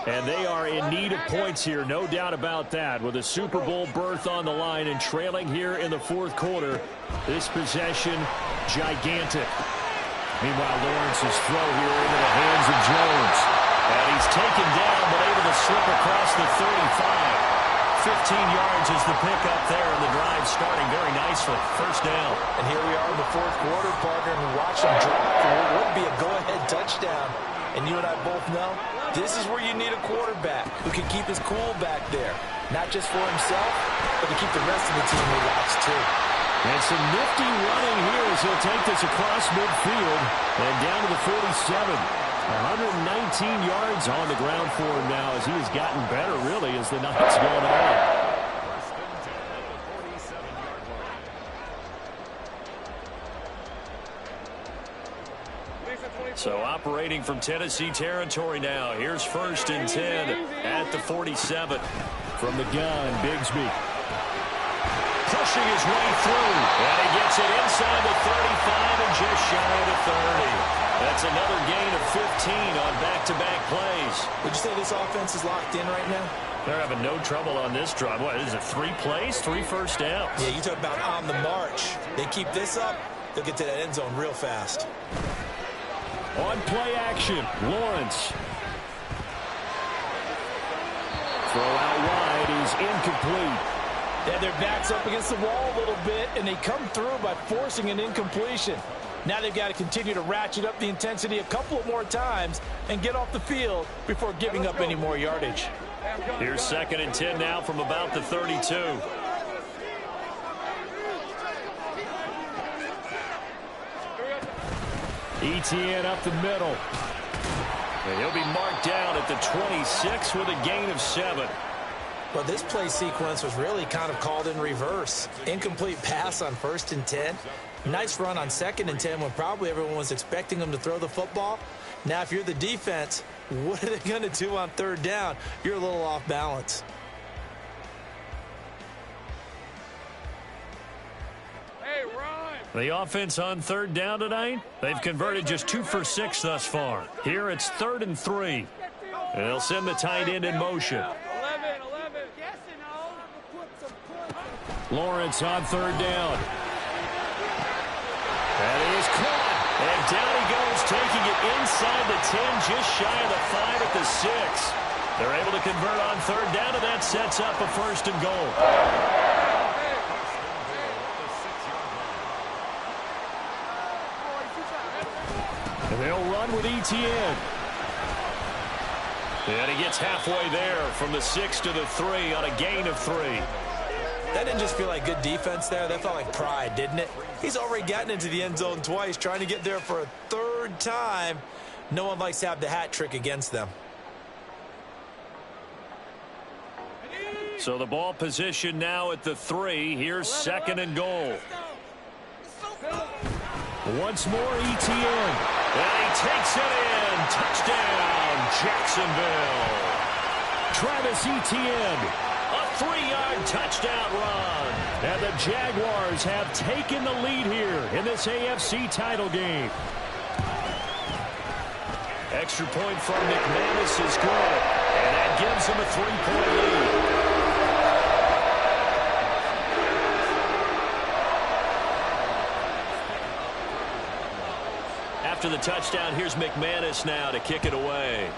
And they are in need of points here, no doubt about that. With a Super Bowl berth on the line and trailing here in the 4th quarter, this possession, gigantic. Meanwhile, Lawrence's throw here into the hands of Jones. And he's taken down, but able to slip across the 35. 15 yards is the pickup there, and the drive starting very nicely. First down. And here we are in the 4th quarter, partner, and watch him drop for what would be a go-ahead touchdown. And you and I both know this is where you need a quarterback who can keep his cool back there. Not just for himself, but to keep the rest of the team relaxed, too. And some nifty running here as he'll take this across midfield and down to the 47. 119 yards on the ground for him now as he has gotten better, really, as the night's going on. So operating from Tennessee territory now. Here's 1st and 10 at the 47. From the gun, Bigsby. Pushing his way through. And he gets it inside the 35 and just shy of the 30. That's another gain of 15 on back-to-back plays. Would you say this offense is locked in right now? They're having no trouble on this drive. What is it, 3 plays, 3 first downs? Yeah, you talk about on the march. They keep this up, they'll get to that end zone real fast. On play action, Lawrence. Throw out wide is incomplete. Yeah, their back's up against the wall a little bit, and they come through by forcing an incompletion. Now they've got to continue to ratchet up the intensity a couple of more times and get off the field before giving up any more yardage. Here's 2nd and 10 now from about the 32. ETN up the middle. And he'll be marked down at the 26 with a gain of 7. Well, this play sequence was really kind of called in reverse. Incomplete pass on 1st and 10. Nice run on 2nd and 10 when probably everyone was expecting him to throw the football. Now, if you're the defense, what are they going to do on 3rd down? You're a little off balance. Hey, Ron. The offense on 3rd down tonight, they've converted just 2 for 6 thus far. Here it's 3rd and 3. And they'll send the tight end in motion. 11. Lawrence on 3rd down. That is caught. And down he goes, taking it inside the 10, just shy of the 5 at the 6. They're able to convert on 3rd down, and that sets up a 1st and goal. And they'll run with ETN. And he gets halfway there from the 6 to the 3 on a gain of 3. That didn't just feel like good defense there. That felt like pride, didn't it? He's already gotten into the end zone twice, trying to get there for a 3rd time. No one likes to have the hat trick against them. So the ball position now at the 3. Here's 2nd and goal. Once more, ETN. And he takes it in. Touchdown, Jacksonville. Travis Etienne. A 3-yard touchdown run. And the Jaguars have taken the lead here in this AFC title game. Extra point from McManus is good. And that gives him a 3-point lead. After the touchdown, here's McManus now to kick it away.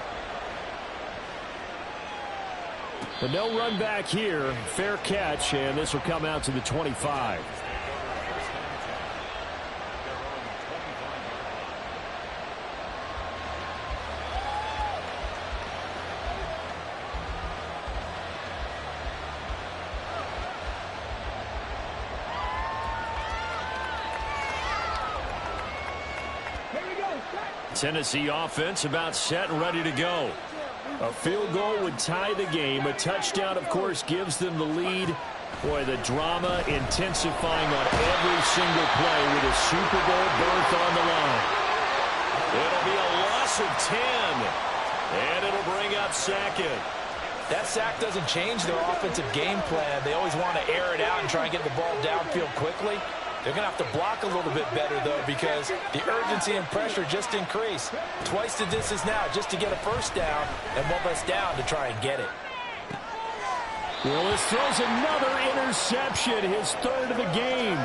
But no run back here. Fair catch, and this will come out to the 25. Tennessee offense about set and ready to go. A field goal would tie the game. A touchdown, of course, gives them the lead. Boy, the drama intensifying on every single play with a Super Bowl berth on the line. It'll be a loss of 10, and it'll bring up 2nd. That sack doesn't change their offensive game plan. They always want to air it out and try and get the ball downfield quickly. They're going to have to block a little bit better, though, because the urgency and pressure just increase. Twice the distance now just to get a 1st down, and 1 less down to try and get it. Willis throws another interception, his 3rd of the game.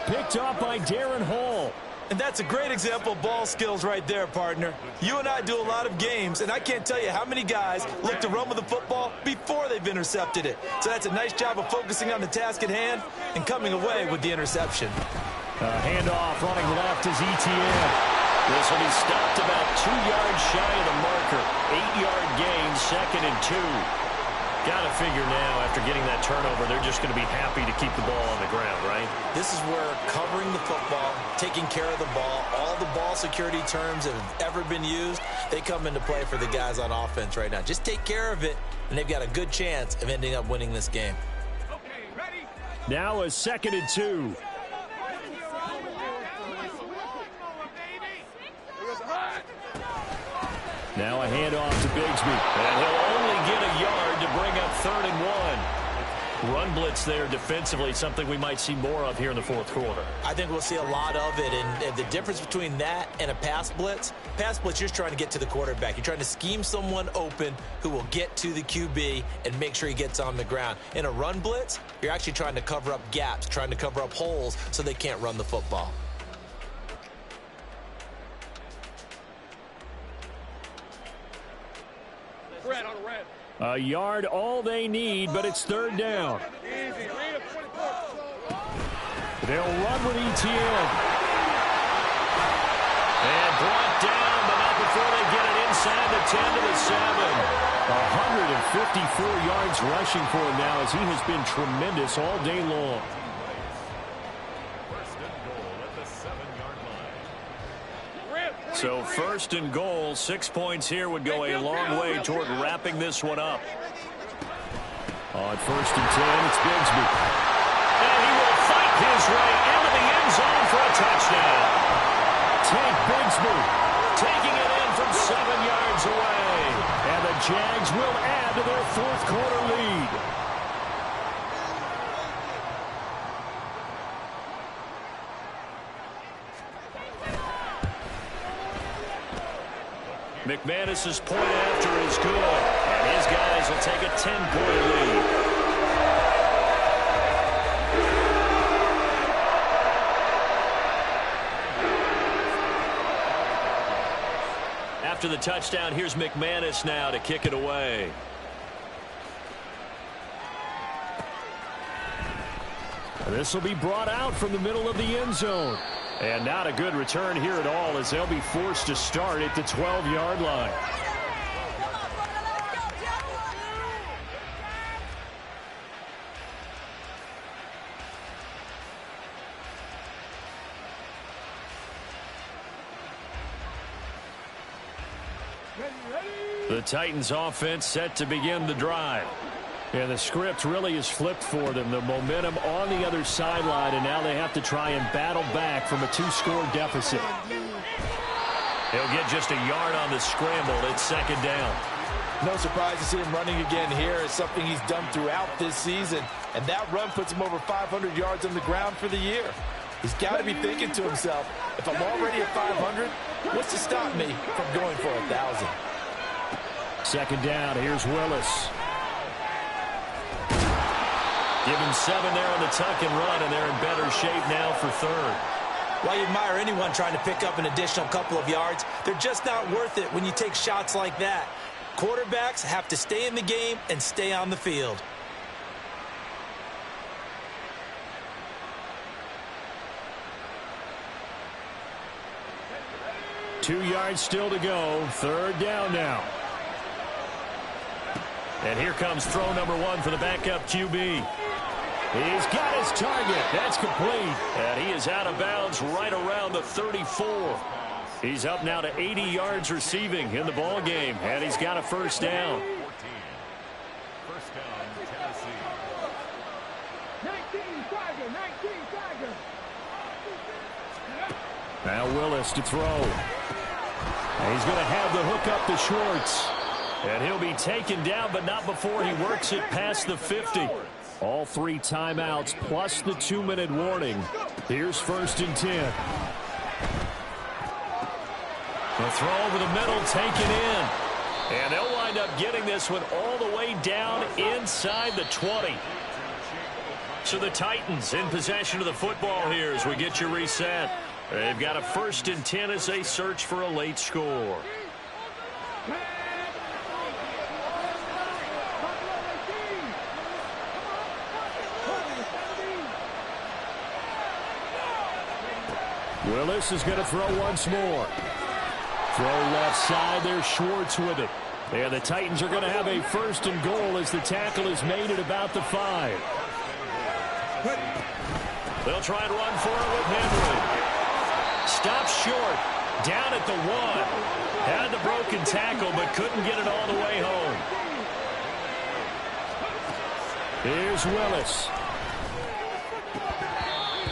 Picked off by Darren Hall. And that's a great example of ball skills right there, partner. You and I do a lot of games, and I can't tell you how many guys look to run with the football before they've intercepted it. So that's a nice job of focusing on the task at hand and coming away with the interception. Handoff running left is ETN. This will be stopped about 2 yards shy of the marker. 8-yard gain, 2nd and 2. Got to figure now, after getting that turnover, they're just going to be happy to keep the ball on the ground, right? This is where covering the football, taking care of the ball, all the ball security terms that have ever been used, they come into play for the guys on offense right now. Just take care of it, and they've got a good chance of ending up winning this game. Okay, ready? Now a 2nd and 2. Now a handoff to Bigsby. And he'll only get a yard to bring up 3rd and 1. Run blitz there defensively, something we might see more of here in the 4th quarter. I think we'll see a lot of it, and the difference between that and a pass blitz, you're just trying to get to the quarterback. You're trying to scheme someone open who will get to the QB and make sure he gets on the ground. In a run blitz, you're actually trying to cover up gaps, trying to cover up holes so they can't run the football. Red on red. A yard all they need, but it's 3rd down. Easy. Read it, 24. They'll run with ETN. And brought down, but not before they get it inside the 10 to the 7. 154 yards rushing for him now, as he has been tremendous all day long. 1st and goal at the 7-yard line. So first and goal, 6 points here would go a long way toward wrapping this one up. On first and 10, it's Bigsby. And he will fight his way into the end zone for a touchdown. Tank Bigsby Taking it in from 7 yards away. And the Jags will add to their fourth quarter lead. McManus's point after is good, and his guys will take a 10-point lead. After the touchdown, here's McManus now to kick it away. This will be brought out from the middle of the end zone. And not a good return here at all, as they'll be forced to start at the 12-yard line. The Titans offense set to begin the drive. And the script really is flipped for them. The momentum on the other sideline, and now they have to try and battle back from a 2-score deficit. He'll get just a yard on the scramble. It's second down. No surprise to see him running again here. It's something he's done throughout this season. And that run puts him over 500 yards on the ground for the year. He's got to be thinking to himself, if I'm already at 500, what's to stop me from going for 1,000? Second down, here's Willis. Give him 7 there on the tuck and run, and they're in better shape now for third. While you admire anyone trying to pick up an additional couple of yards, they're just not worth it when you take shots like that. Quarterbacks have to stay in the game and stay on the field. Two yards still to go. Third down now. And here comes throw number 1 for the backup QB. He's got his target. That's complete. And he is out of bounds right around the 34. He's up now to 80 yards receiving in the ball game, and he's got a first down. First down, Tennessee. 19 Tiger. Now Willis to throw. And he's going to have the hook up to Schwartz. And he'll be taken down, but not before he works it past the 50. All 3 timeouts plus the 2-minute warning. Here's first and 10. The throw over the middle, taken in. And they'll wind up getting this one all the way down inside the 20. So the Titans in possession of the football here as we get you reset. They've got a first and 10 as they search for a late score. Willis is going to throw once more. Throw left side. There's Schwartz with it. And the Titans are going to have a first and goal as the tackle is made at about the 5. They'll try and run for it with Henry. Stops short. Down at the 1. Had the broken tackle, but couldn't get it all the way home. Here's Willis.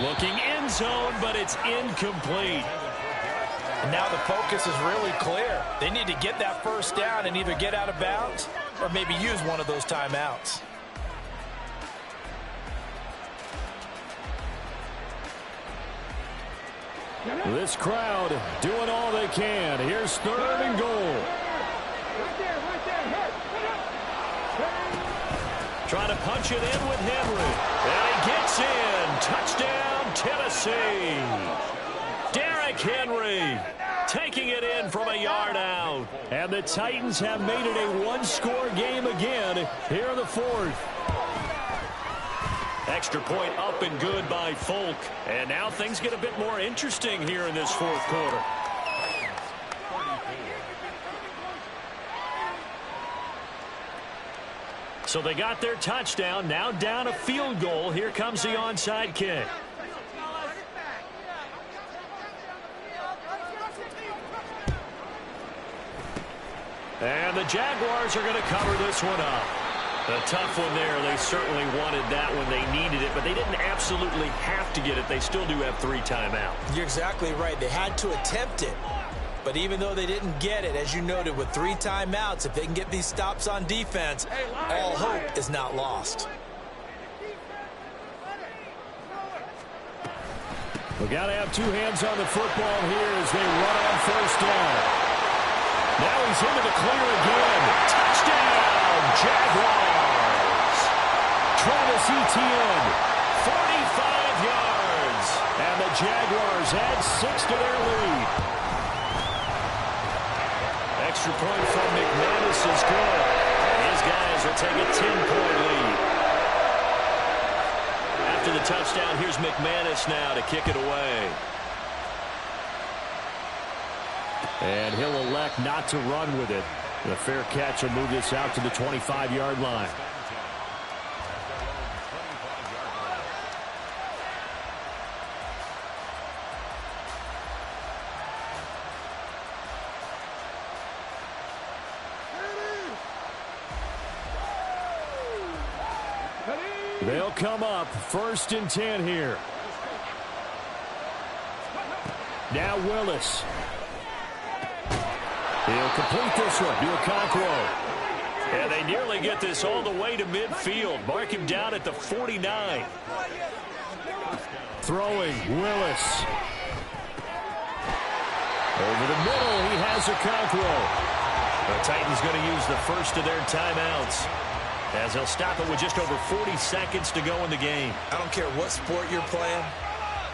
Looking end zone, but it's incomplete. And now the focus is really clear. They need to get that first down and either get out of bounds or maybe use one of those timeouts. This crowd doing all they can. Here's third and goal. Right there. Trying to punch it in with Henry. And he gets in. Touchdown, Tennessee. Derrick Henry taking it in from a yard out. And the Titans have made it a 1-score game again here in the 4th. Extra point up and good by Folk. And now things get a bit more interesting here in this 4th quarter. So they got their touchdown, now down a field goal. Here comes the onside kick. And the Jaguars are going to cover this one up. A tough one there. They certainly wanted that when they needed it, but they didn't absolutely have to get it. They still do have 3 timeouts. You're exactly right. They had to attempt it. But even though they didn't get it, as you noted, with 3 timeouts, if they can get these stops on defense, all hope is not lost. We got to have 2 hands on the football here as they run on first down. Now he's into the clear again. Touchdown, Jaguars. Travis Etienne, 45 yards. And the Jaguars add 6 to their lead. Extra point from McManus is good. And his guys will take a 10-point lead. After the touchdown, here's McManus now to kick it away. And he'll elect not to run with it. The fair catch will move this out to the 25-yard line. They'll come up 1st and 10 here. Now Willis. He'll complete this one to Okonkwo. And they nearly get this all the way to midfield. Mark him down at the 49. Throwing Willis. Over the middle, he has Okonkwo. The Titans going to use the first of their timeouts, as they'll stop it with just over 40 seconds to go in the game. I don't care what sport you're playing.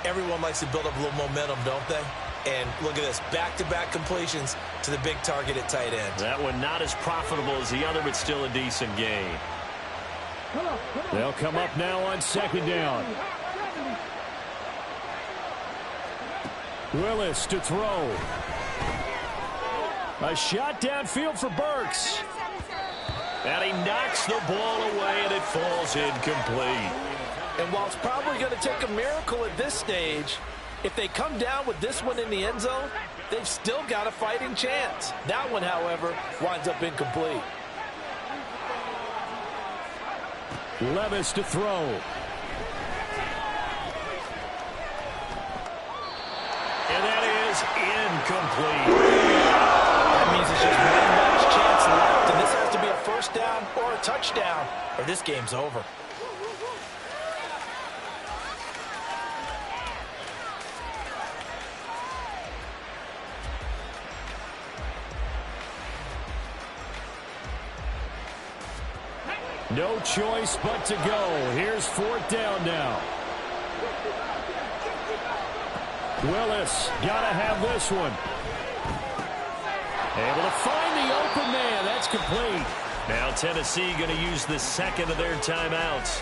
Everyone likes to build up a little momentum, don't they? And look at this, back-to-back completions to the big target at tight end. That one not as profitable as the other, but still a decent gain. They'll come up now on 2nd down. Willis to throw. A shot downfield for Burks. And he knocks the ball away, and it falls incomplete. And while it's probably going to take a miracle at this stage, if they come down with this one in the end zone, they've still got a fighting chance. That one, however, winds up incomplete. Levis to throw. And that is incomplete. That means it's just one last chance left, and this has to be a 1st down or a touchdown, or this game's over. No choice but to go. Here's 4th down now. Willis, gotta have this one. Able to find the open man. That's complete. Now Tennessee going to use the 2nd of their timeouts,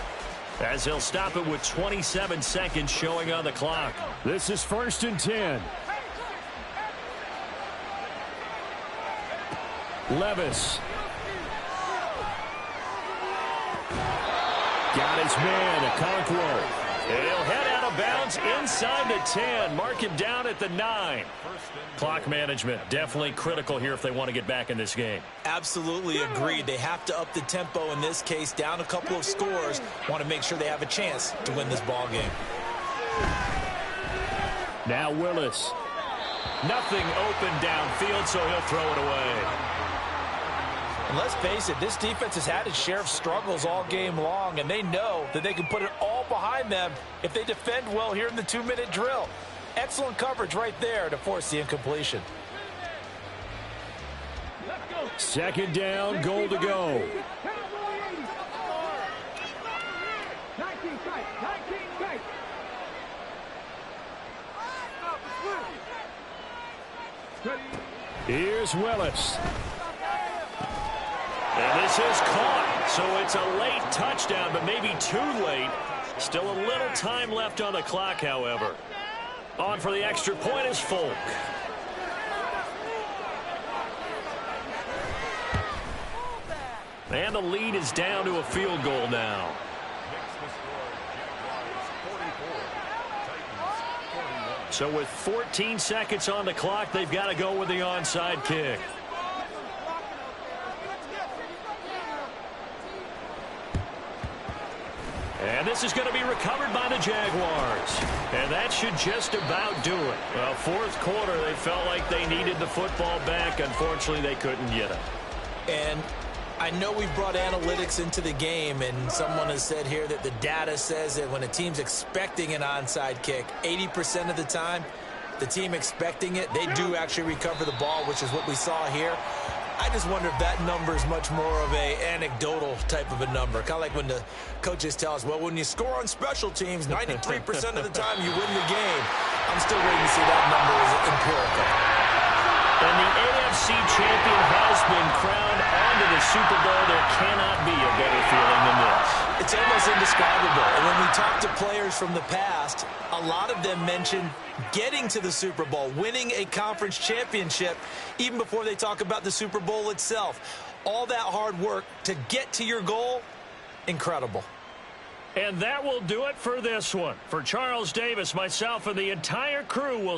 as they'll stop it with 27 seconds showing on the clock. This is 1st and 10. Levis. Got his man, Okonkwo. He'll head out of bounds inside the 10. Mark him down at the 9. Clock management definitely critical here if they want to get back in this game. Absolutely agreed. They have to up the tempo in this case, down a couple of scores. Want to make sure they have a chance to win this ball game. Now Willis. Nothing open downfield, so he'll throw it away. And let's face it, this defense has had its share of struggles all game long, and they know that they can put it all behind them if they defend well here in the 2-minute drill. Excellent coverage right there to force the incompletion. 2nd down, goal to go. 19 sight. Here's Willis. And this is caught, so it's a late touchdown, but maybe too late. Still a little time left on the clock, however. On for the extra point is Folk. And the lead is down to a field goal now. So with 14 seconds on the clock, they've got to go with the onside kick. And this is going to be recovered by the Jaguars. And that should just about do it. Well, fourth quarter, they felt like they needed the football back. Unfortunately, they couldn't get it. And I know we've brought analytics into the game, and someone has said here that the data says that when a team's expecting an onside kick, 80% of the time, the team expecting it, they do actually recover the ball, which is what we saw here. I just wonder if that number is much more of a anecdotal type of a number. Kind of like when the coaches tell us, well, when you score on special teams, 93% of the time you win the game. I'm still waiting to see that number is empirical. And the AFC champion has been crowned onto the Super Bowl. There cannot be a better feeling than this. It's almost indescribable. And when we talk to players from the past, a lot of them mention getting to the Super Bowl, winning a conference championship, even before they talk about the Super Bowl itself. All that hard work to get to your goal, incredible. And that will do it for this one. For Charles Davis, myself, and the entire crew, will